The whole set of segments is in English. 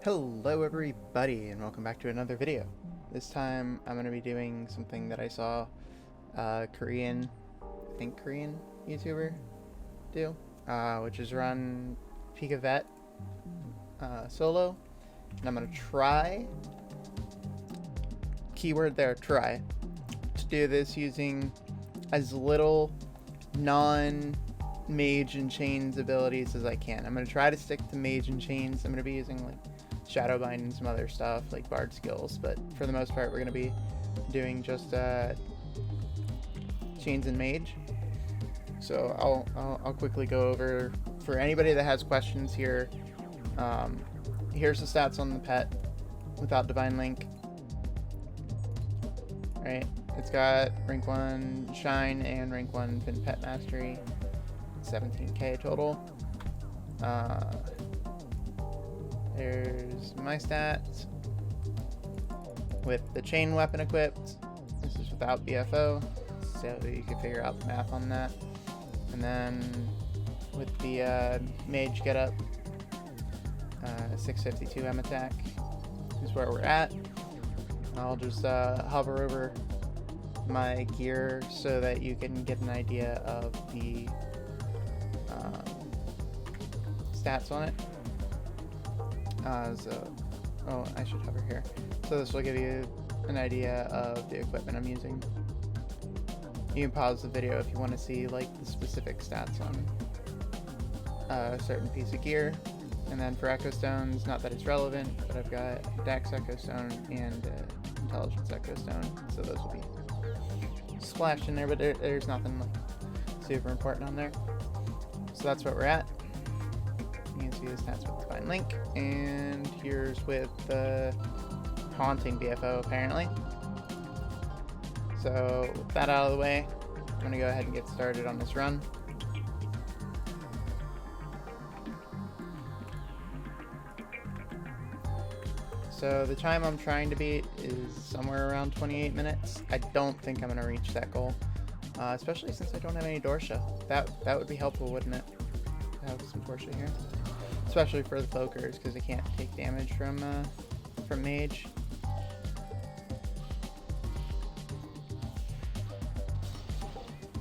Hello everybody and welcome back to another video. This time I'm going to be doing something that I saw Korean YouTuber do, which is run Peaca solo, and I'm going to try, keyword there, try, to do this using as little non-mage and chains abilities as I can. I'm going to try to stick to mage and chains. I'm going to be using like Shadowbind and some other stuff like bard skills, but for the most part we're going to be doing just chains and mage. So I'll quickly go over for anybody that has questions here. Here's the stats on the pet without Divine Link. Right, it's got rank 1 Shine and rank 1 Fin Pet Mastery, 17k total. There's my stats with the chain weapon equipped. This is without BFO, so you can figure out the math on that. And then with the mage getup, 652 M attack is where we're at. I'll just hover over my gear so that you can get an idea of the stats on it. I should hover here. So this will give you an idea of the equipment I'm using. You can pause the video if you want to see like the specific stats on a certain piece of gear. And then for Echo Stones, not that it's relevant, but I've got Dex Echo Stone and Intelligence Echo Stone, so those will be splashed in there, but there's nothing like super important on there. So that's what we're at. You can see the stats with Divine Link, and here's with the Haunting BFO apparently. So with that out of the way, I'm going to go ahead and get started on this run. So the time I'm trying to beat is somewhere around 28 minutes. I don't think I'm going to reach that goal, especially since I don't have any Dorsha. That would be helpful, wouldn't it? To have some Dorsha here. Especially for the Cloakers, because they can't take damage from Mage.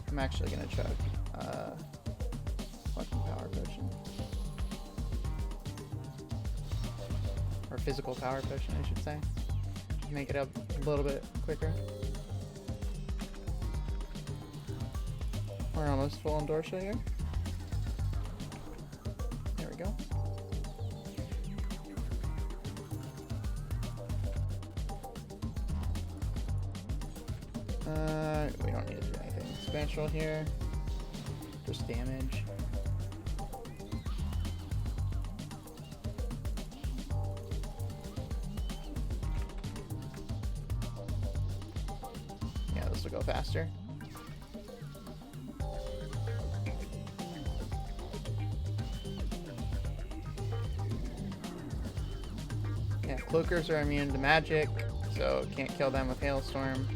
I'm actually going to chug fucking Power Potion. Or Physical Power Potion, I should say. Make it up a little bit quicker. We're almost full on Dorsha here. There we go. We don't need to do anything special here. Just damage. Yeah, this will go faster. Yeah, Cloakers are immune to magic, so can't kill them with Hailstorm.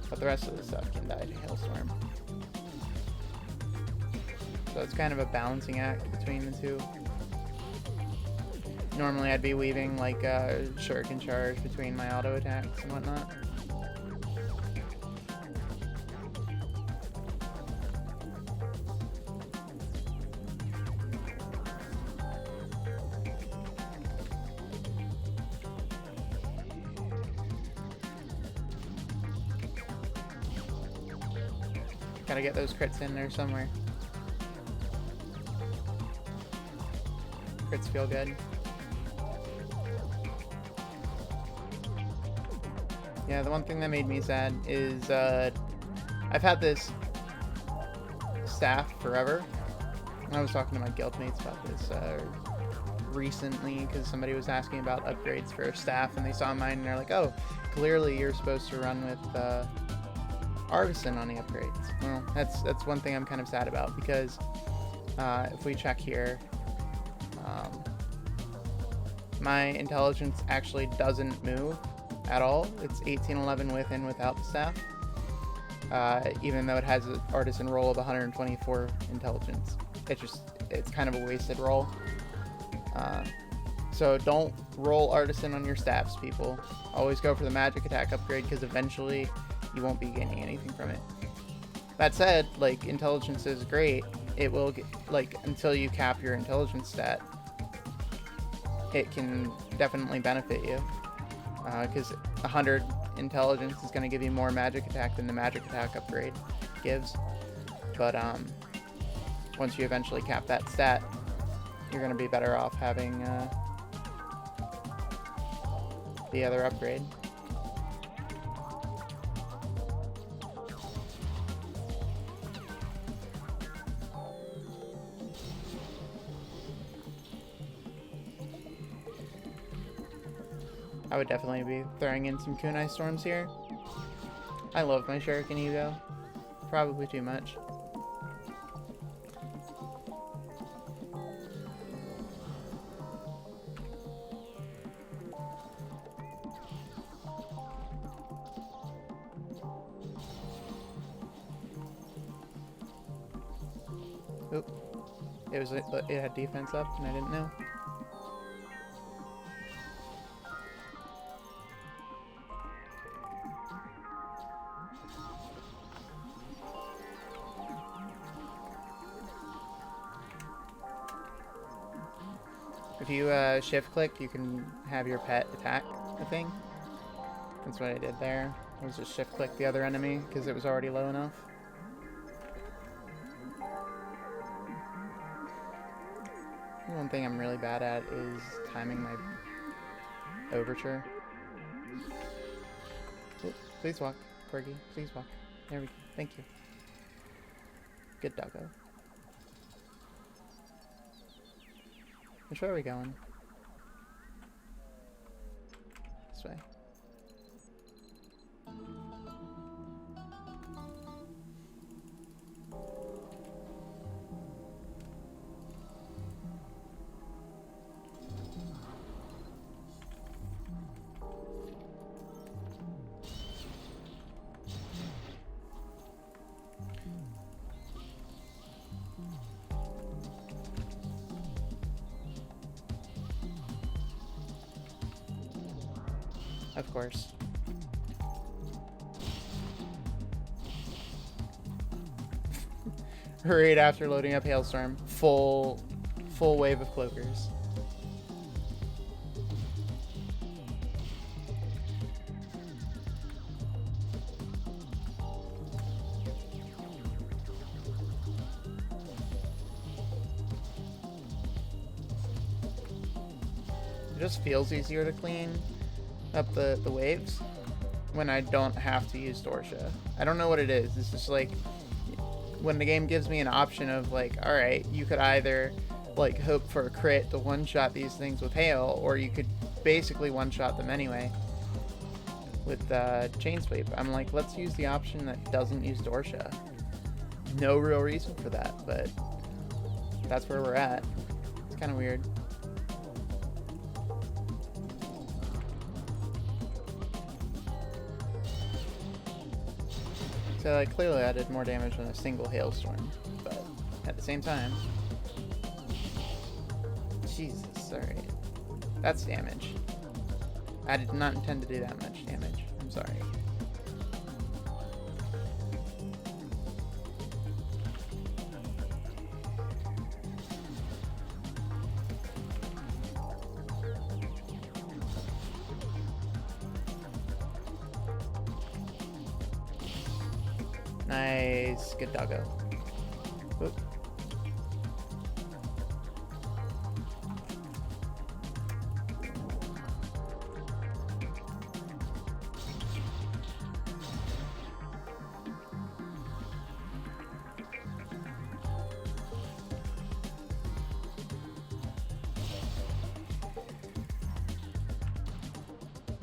But the rest of the stuff can die to Hailstorm. So it's kind of a balancing act between the two. Normally I'd be weaving like a Shuriken charge between my auto attacks and whatnot. Gotta get those crits in there somewhere. Crits feel good. Yeah, the one thing that made me sad is I've had this staff forever. I was talking to my guildmates about this recently because somebody was asking about upgrades for a staff and they saw mine and they're like, oh, clearly you're supposed to run with Artisan on the upgrades. Well, that's one thing I'm kind of sad about because if we check here, my intelligence actually doesn't move at all. It's 1811 with and without the staff, even though it has an Artisan roll of 124 intelligence. It's kind of a wasted roll. So don't roll Artisan on your staffs, people. Always go for the magic attack upgrade, because eventually you won't be gaining anything from it. That said, like, intelligence is great. It will get, like, until you cap your intelligence stat, it can definitely benefit you. Because 100 intelligence is going to give you more magic attack than the magic attack upgrade gives. But once you eventually cap that stat, you're going to be better off having the other upgrade. I would definitely be throwing in some kunai storms here. I love my shuriken ego. Probably too much. Oop. It had defense up and I didn't know. If you shift click, you can have your pet attack the thing. That's what I did there. I was just shift click the other enemy because it was already low enough. One thing I'm really bad at is timing my overture. Ooh, please walk, Corgi. Please walk. There we go. Thank you. Good doggo. Which way are we going? This way. Of course. Right after loading up Hailstorm, full wave of cloakers. It just feels easier to clean up the waves when I don't have to use Dorsha. I don't know what it is. It's just like when the game gives me an option of like, alright, you could either like hope for a crit to one-shot these things with hail, or you could basically one-shot them anyway with chain sweep. I'm like, let's use the option that doesn't use Dorsha. No real reason for that, but that's where we're at. It's kind of weird. So like, clearly I did more damage than a single hailstorm, but at the same time, Jesus, alright. That's damage. I did not intend to do that much damage. I'm sorry. Nice. Good doggo. Oop.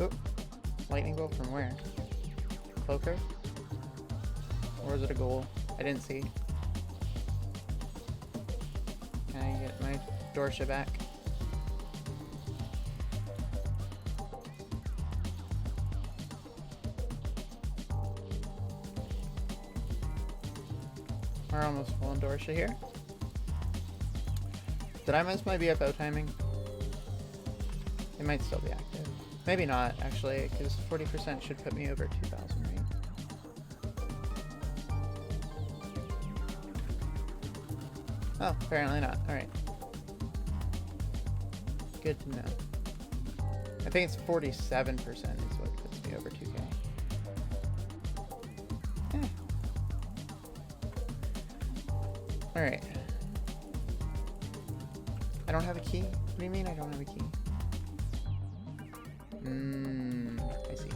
Oop. Lightning bolt from where? Cloaker? Or is it a goal? I didn't see. Can I get my Dorsha back? We're almost full on Dorsha here. Did I miss my BFO timing? might still be active. Maybe not, actually, because 40% should put me over 2,000, right? Oh, apparently not. Alright. Good to know. I think it's 47% is what puts me over 2K. Yeah. Alright. I don't have a key? What do you mean I don't have a key? I see.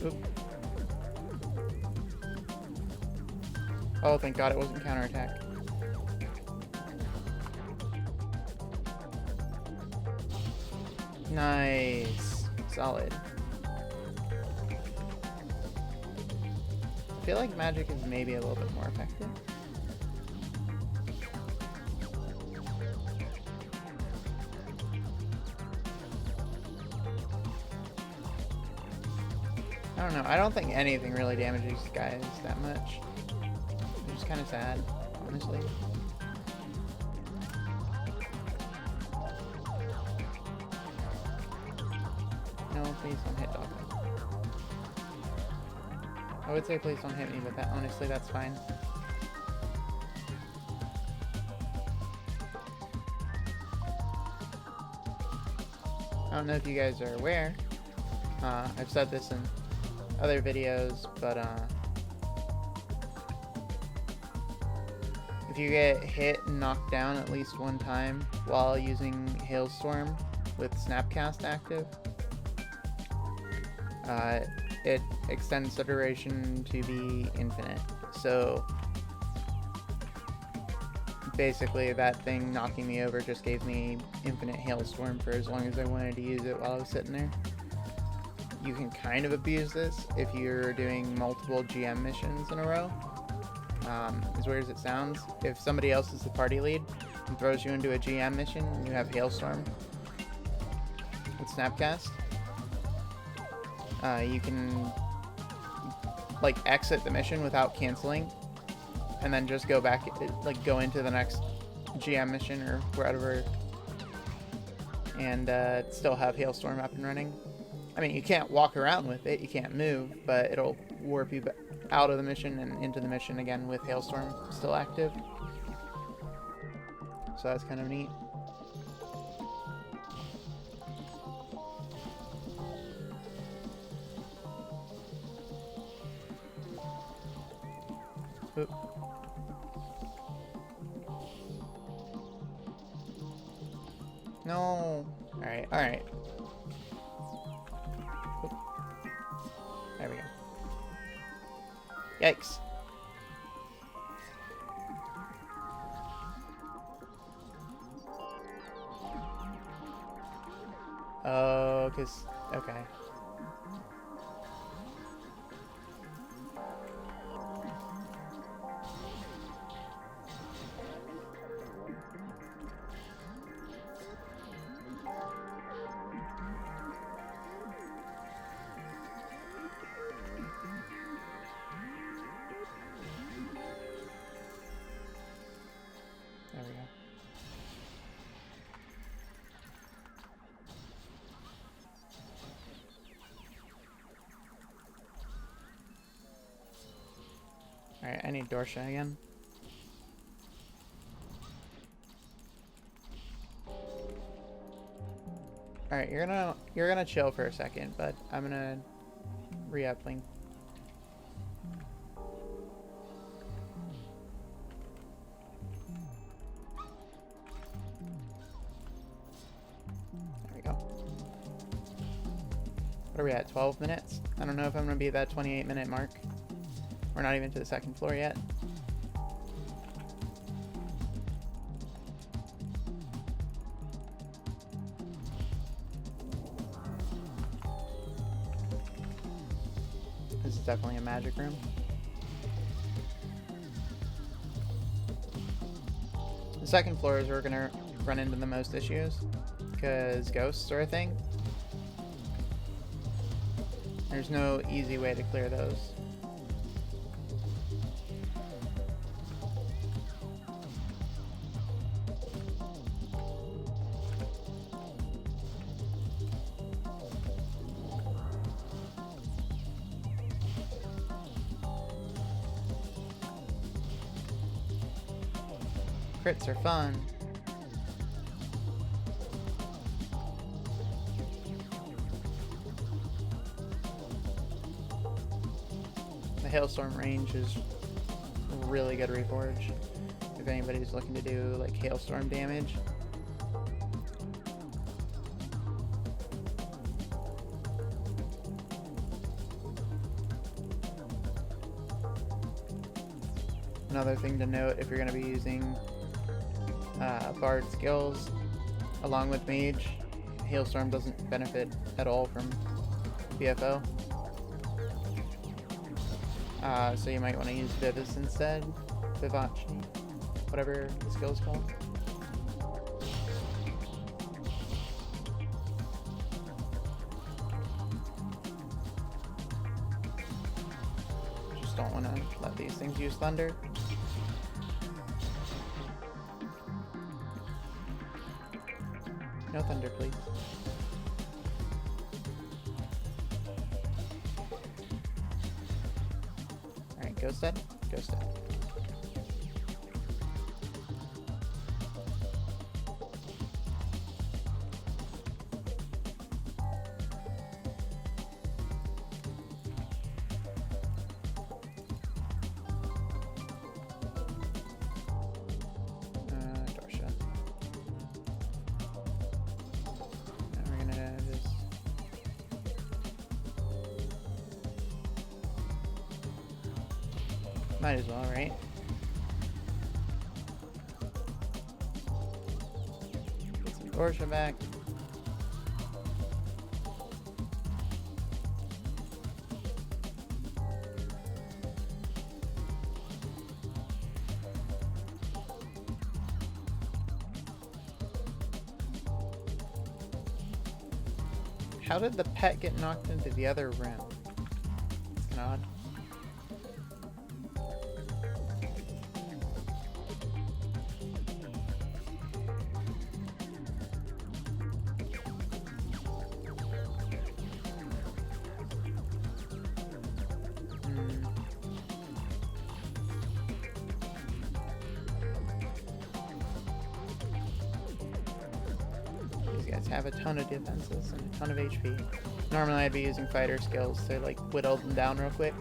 Oop. Oh, thank God it wasn't counterattack. Nice. Solid. I feel like magic is maybe a little bit more effective. I don't know. I don't think anything really damages guys that much. Which is kind of sad, honestly. No, please don't hit dog. I would say please don't hit me, but that honestly, that's fine. I don't know if you guys are aware. I've said this in other videos, but if you get hit and knocked down at least one time while using Hailstorm with Snapcast active, it extends the duration to be infinite. So basically that thing knocking me over just gave me infinite Hailstorm for as long as I wanted to use it while I was sitting there. You can kind of abuse this if you're doing multiple GM missions in a row. As weird as it sounds, if somebody else is the party lead and throws you into a GM mission and you have Hailstorm with Snapcast, you can like exit the mission without canceling and then just go back, like go into the next GM mission or wherever, and still have Hailstorm up and running. I mean, you can't walk around with it, you can't move, but it'll warp you out of the mission and into the mission again with Hailstorm still active. So that's kind of neat. Oop. No. Alright, alright. There we go. Yikes. Oh, okay. There we go. Alright, I need Dorsha again. Alright, you're gonna chill for a second, but I'm gonna re-up Link. There we go. What are we at, 12 minutes? I don't know if I'm gonna be at that 28-minute mark. We're not even to the second floor yet. This is definitely a magic room. The second floor is where we're gonna run into the most issues, because ghosts are a thing. There's no easy way to clear those. Crits are fun. The hailstorm range is really good reforge if anybody's looking to do like hailstorm damage. Another thing to note if you're going to be using Bard skills along with Mage, Hailstorm doesn't benefit at all from BFO. So you might want to use Vivis instead. Vivace, whatever the skill is called. Just don't want to let these things use Thunder. No thunder, please. Alright, ghost dead. Ghost dead. Might as well, right? Get some Dorsha back. How did the pet get knocked into the other room? It's kind of odd. Have a ton of defenses and a ton of HP. Normally I'd be using fighter skills to like whittle them down real quick.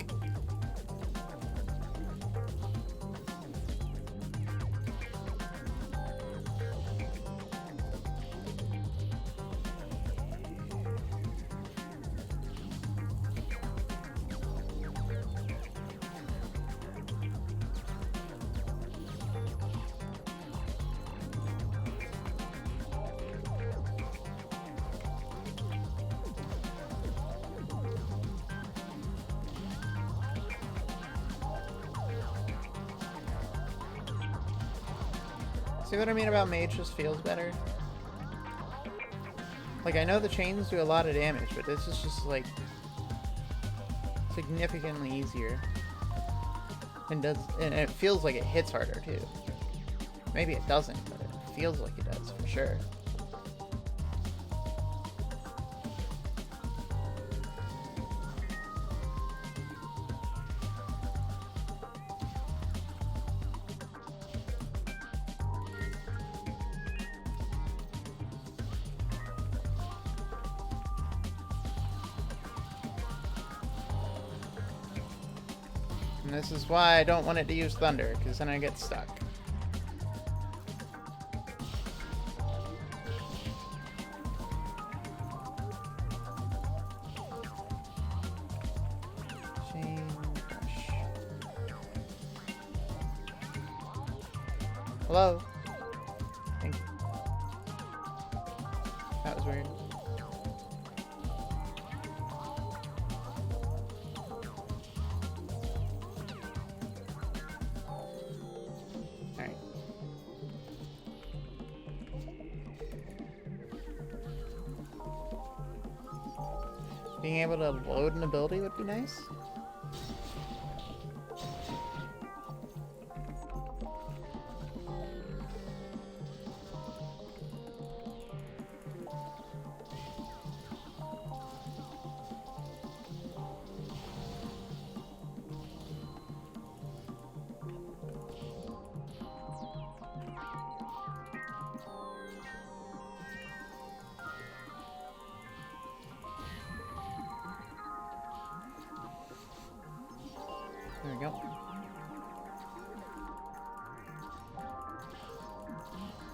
See what I mean about Mage just feels better? Like, I know the chains do a lot of damage, but this is just, like, significantly easier. And it feels like it hits harder, too. Maybe it doesn't, but it feels like it does, for sure. And this is why I don't want it to use Thunder, because then I get stuck. Chain brush. Hello? Thank you. That was weird. Being able to load an ability would be nice. There we go.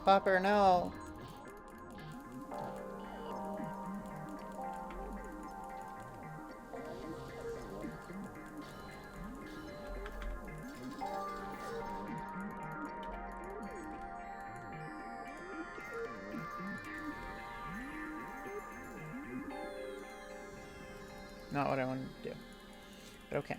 Popper, no! Not what I wanted to do, but okay.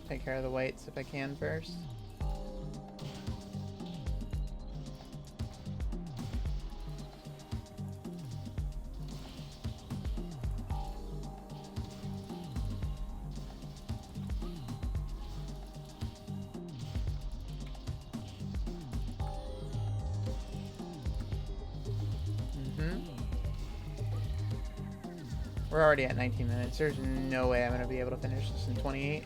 Take care of the whites if I can first. We're already at 19 minutes. There's no way I'm going to be able to finish this in 28.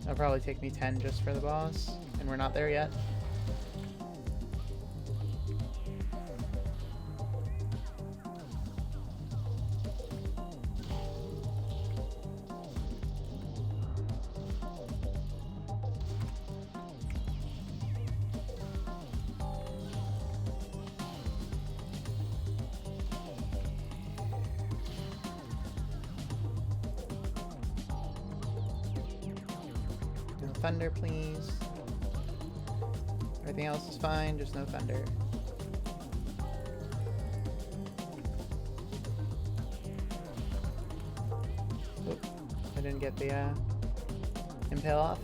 It'll probably take me 10 just for the boss, and we're not there yet. Thunder, please. Everything else is fine, just no thunder. Oop, I didn't get the impale off.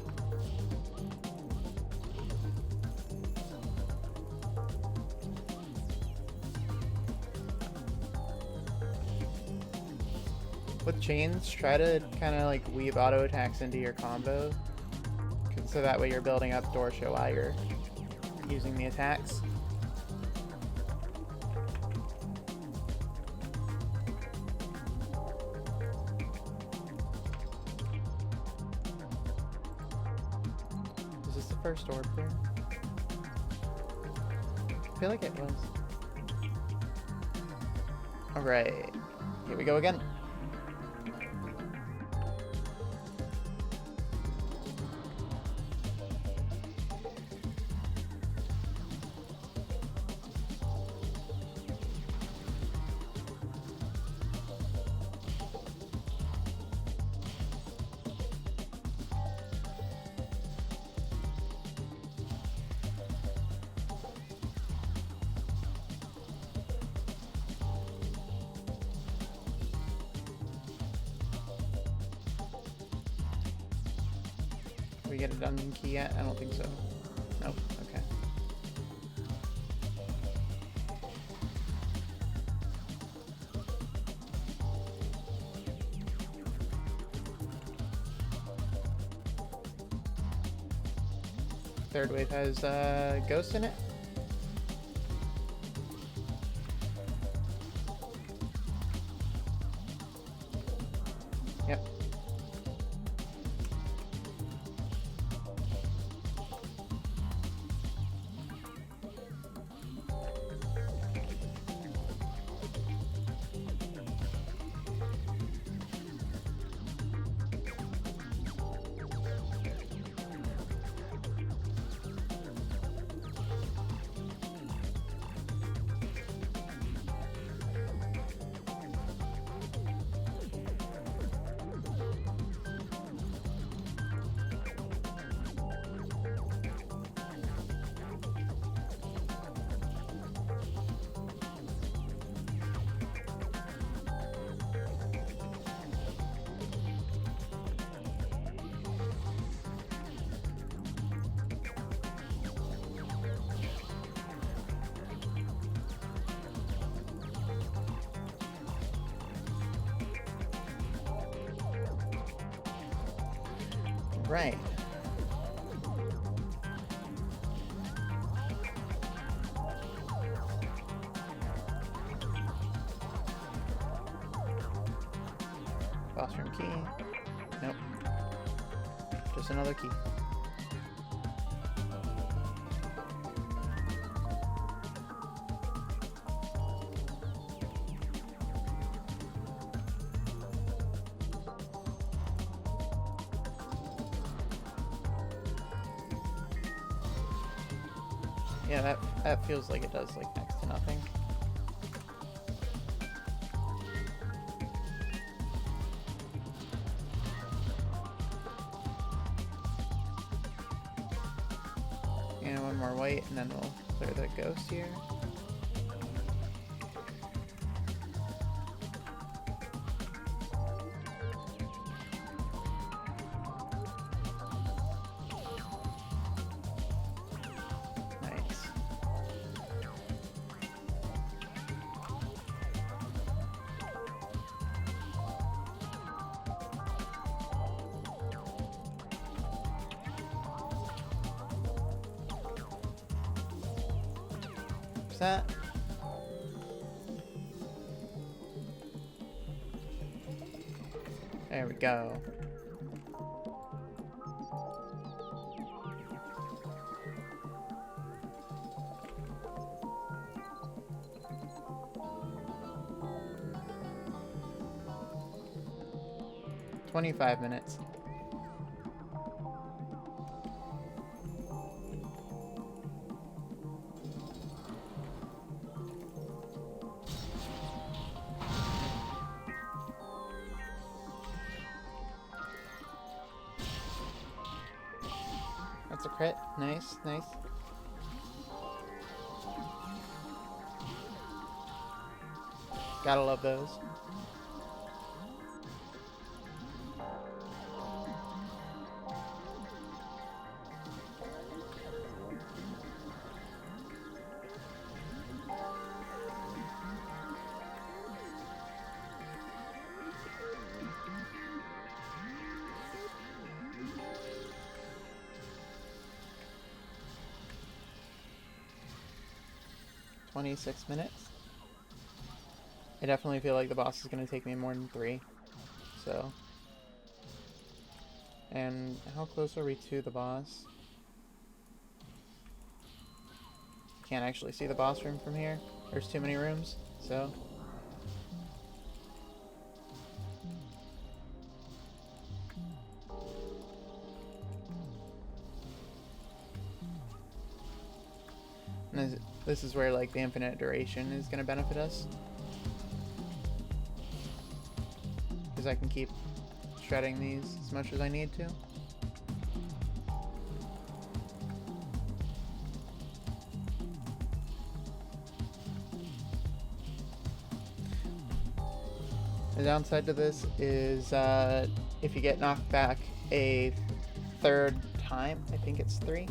With chains, try to kind of like weave auto attacks into your combo. So that way you're building up Dorsho while you're using the attacks. Is this the first orb here? I feel like it was. Alright, here we go again. Did we get a dungeon key yet? I don't think so. Nope, okay. Third wave has ghost in it. Yep. Right. Boss room key. Nope. Just another key. Yeah, that feels like it does like next to nothing. And one more white, and then we'll clear the ghost here. Nice. That. There we go. "25 minutes. That's a crit. Nice, nice. Gotta love those. "26 minutes. I definitely feel like the boss is going to take me more than 3. So. And how close are we to the boss? Can't actually see the boss room from here. There's too many rooms, so. And this is where like the infinite duration is going to benefit us. Because I can keep shredding these as much as I need to. The downside to this is if you get knocked back a third time, I think it's 3.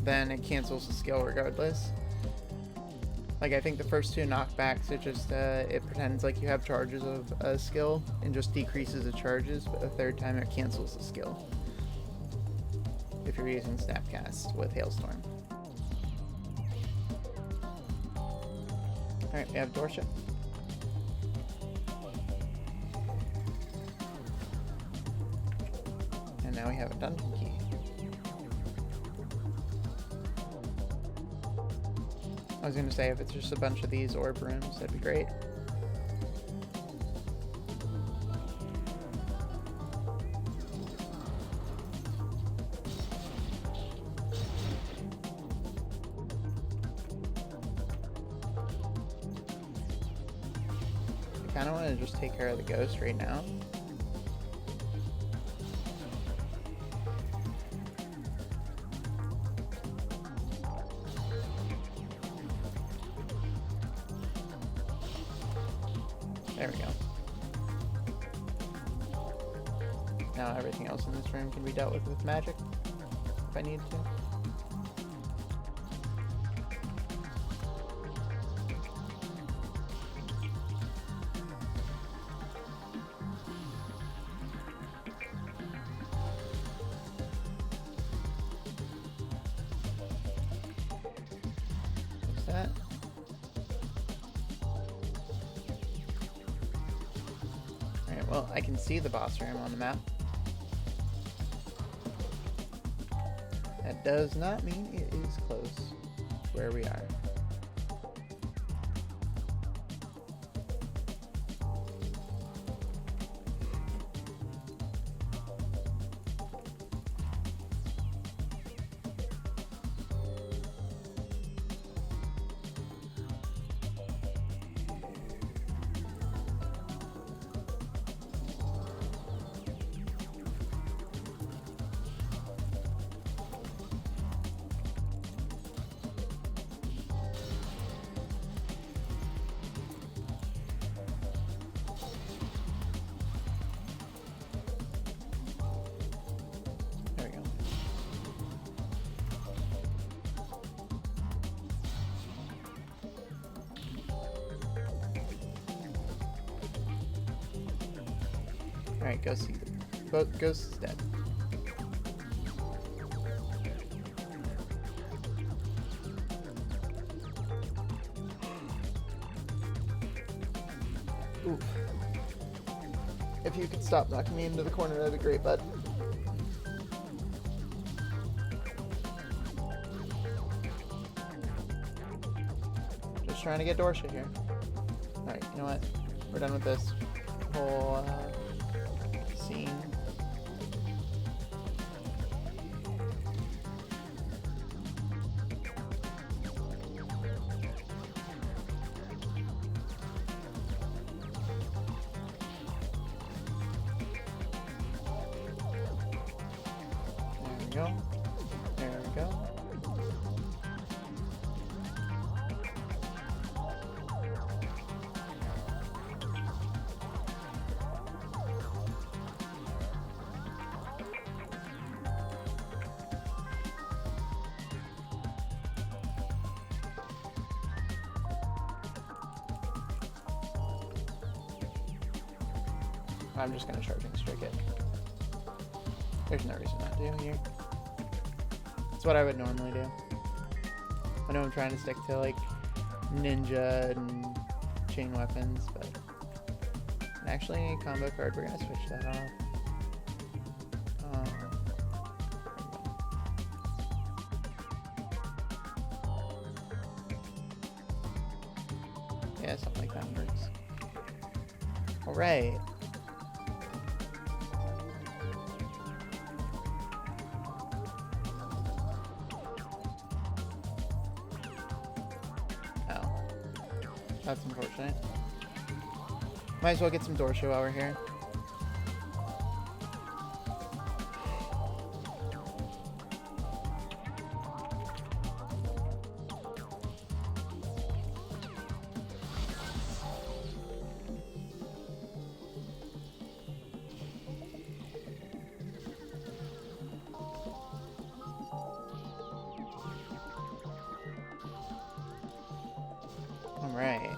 Then it cancels the skill regardless. Like, I think the first 2 knockbacks, it just, it pretends like you have charges of a skill and just decreases the charges, but the third time it cancels the skill. If you're using Snapcast with Hailstorm. Alright, we have Dorsha. And now we have a dungeon key. I was gonna say, if it's just a bunch of these orb rooms, that'd be great. I kinda wanna just take care of the ghost right now. There we go. Now everything else in this room can be dealt with magic, if I need to. that. Alright, well, I can see the boss room on the map. That does not mean it is close to where we are. Alright, Ghost is dead. Oof. If you could stop knocking me into the corner, that'd be great, bud. Just trying to get Dorsha here. Alright, you know what? We're done with this whole scene. There we go. There we go. I'm just gonna charging strike it. There's no reason not to here. It's what I would normally do. I know I'm trying to stick to like ninja and chain weapons, but actually combo card, we're gonna switch that off. Yeah, something like that works. Alright. That's unfortunate. Might as well get some Dorsha while we're here. Alright.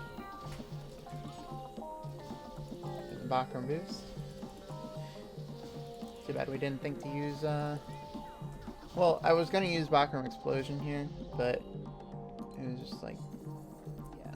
Bakram boost. Too bad we didn't think to use, well, I was gonna use Bakram Explosion here, but it was just like, yeah.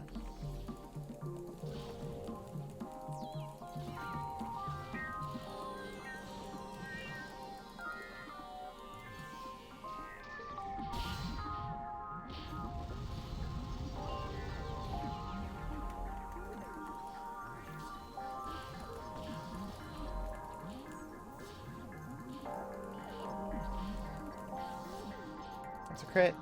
It's a crit.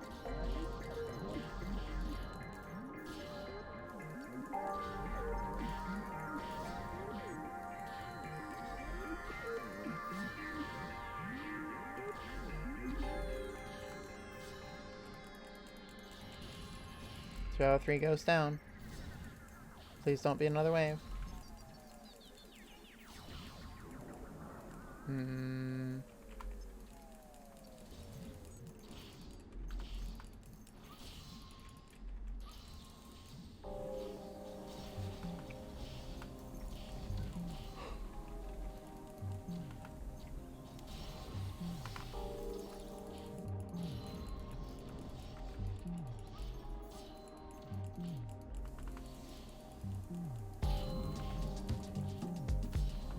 Two out of three goes down. Please don't be another wave.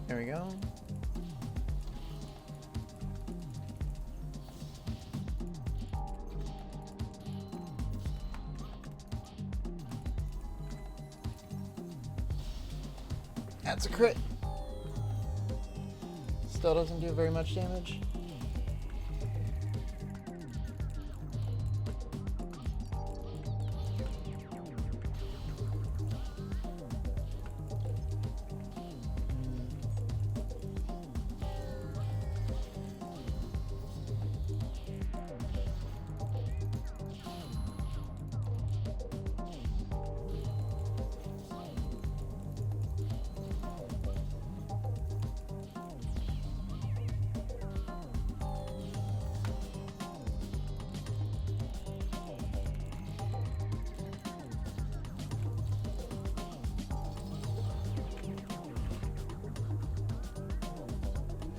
There we go. That's a crit. Still doesn't do very much damage.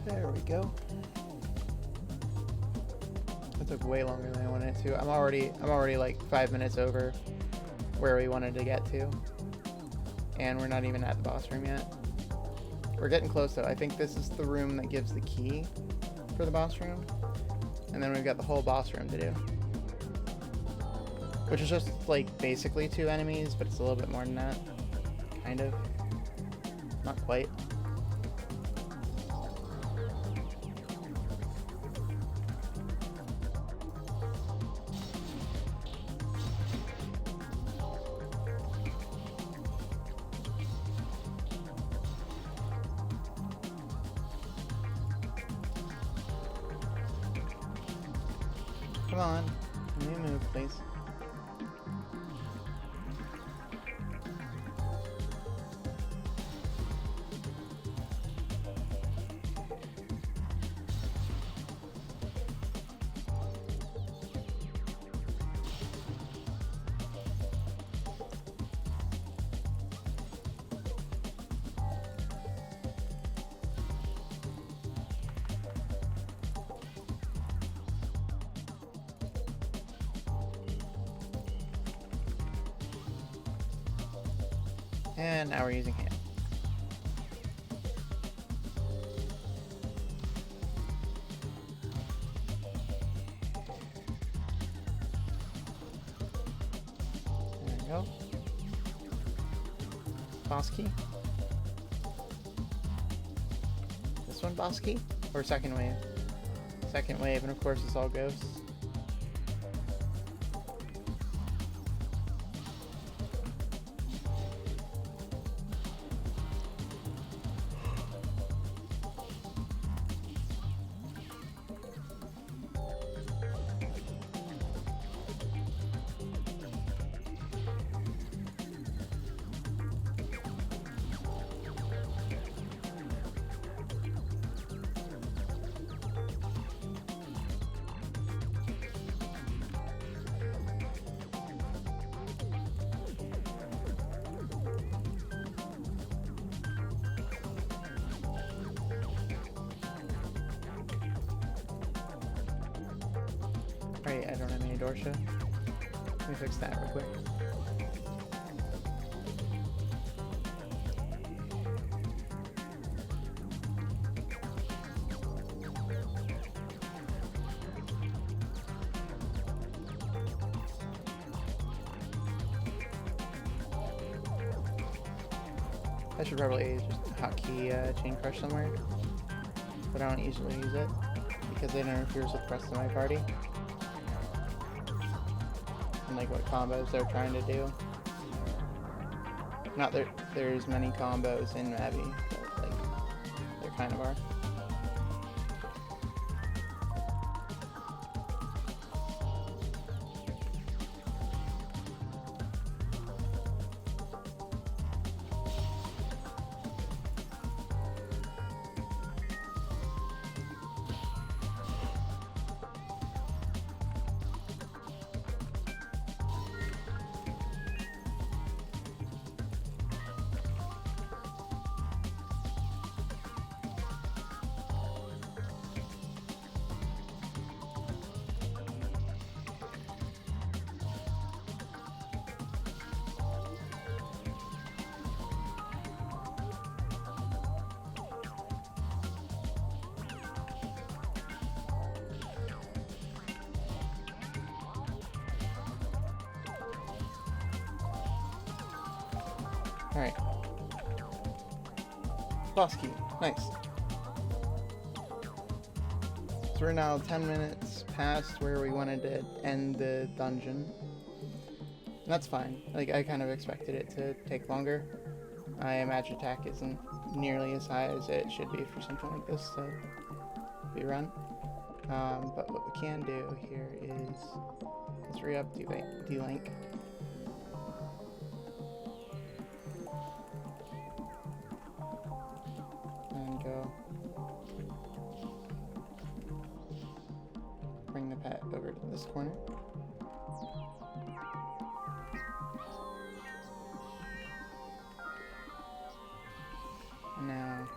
There we go. That took way longer than I wanted it to. I'm already like 5 minutes over where we wanted to get to. And we're not even at the boss room yet. We're getting close though. I think this is the room that gives the key for the boss room. And then we've got the whole boss room to do. Which is just like basically 2 enemies, but it's a little bit more than that. Kind of. Not quite. Come on, new move, please. And now we're using hand. There we go. Boss key. This one boss key? Or second wave? Second wave, and of course it's all ghosts. Right, I don't have any Dorsha. Let me fix that real quick. I should probably just hotkey chain crush somewhere, but I don't usually use it because it interferes with the rest of my party. And like what combos they're trying to do. Not that there's many combos in Abby, but like there kind of are. Alright. Boss key. Nice. So we're now 10 minutes past where we wanted to end the dungeon. And that's fine. Like, I kind of expected it to take longer. My magic attack isn't nearly as high as it should be for something like this to be run. But what we can do here is let's re-up D-Link. And go bring the pet over to this corner. Now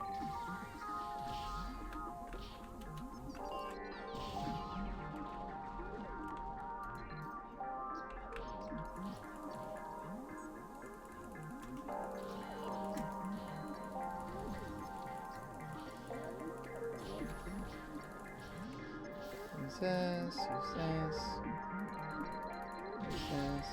use this, use this, use this.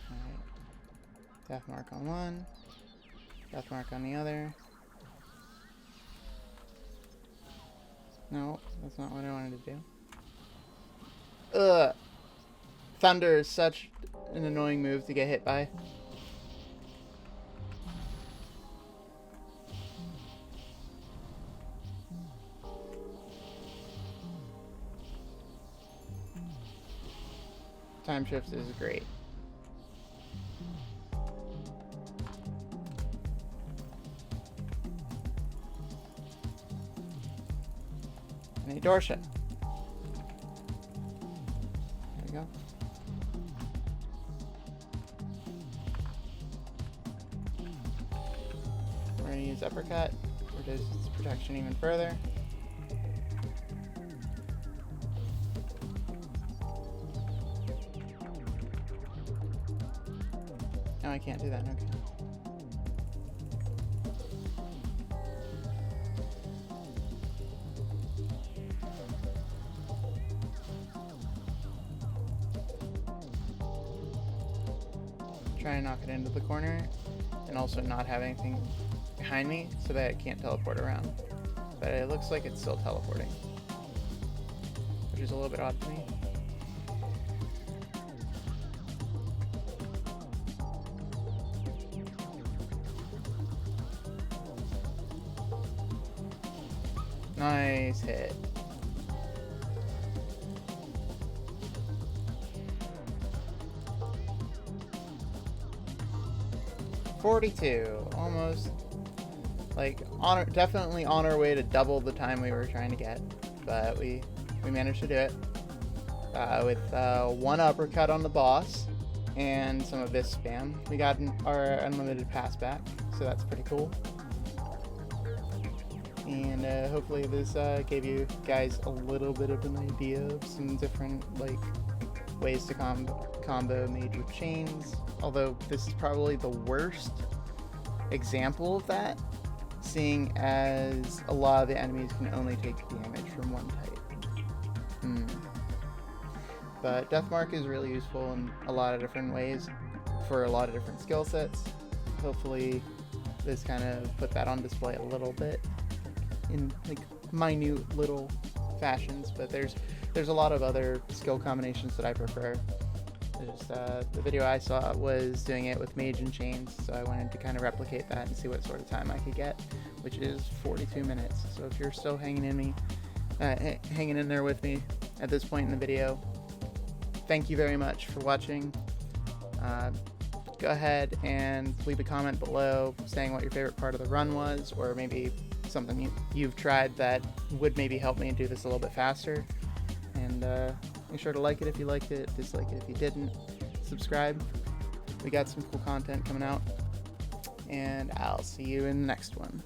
Alright. Death mark on one, death mark on the other. No, that's not what I wanted to do. Ugh! Thunder is such an annoying move to get hit by. Time shift is great. And a door shut. There we go. We're going to use uppercut, reduce its protection even further. No, I can't do that. Okay. Try and knock it into the corner, and also not have anything behind me so that it can't teleport around. But it looks like it's still teleporting, which is a little bit odd to me. Nice hit. $42, almost, like, definitely on our way to double the time we were trying to get, but we managed to do it with one uppercut on the boss and some of this spam. We got our unlimited pass back, so that's pretty cool. And hopefully this gave you guys a little bit of an idea of some different, like, ways to combo mage with chains, although this is probably the worst example of that, seeing as a lot of the enemies can only take damage from one type. But Deathmark is really useful in a lot of different ways for a lot of different skill sets. Hopefully this kind of put that on display a little bit in, like, minute little fashions, but there's a lot of other skill combinations that I prefer. Just, the video I saw was doing it with mage and chains, so I wanted to kind of replicate that and see what sort of time I could get, which is 42 minutes. So if you're still hanging in there with me at this point in the video, thank you very much for watching. Go ahead and leave a comment below saying what your favorite part of the run was, or maybe something you've tried that would maybe help me do this a little bit faster. And make sure to like it if you liked it, dislike it if you didn't, subscribe. We got some cool content coming out, and I'll see you in the next one.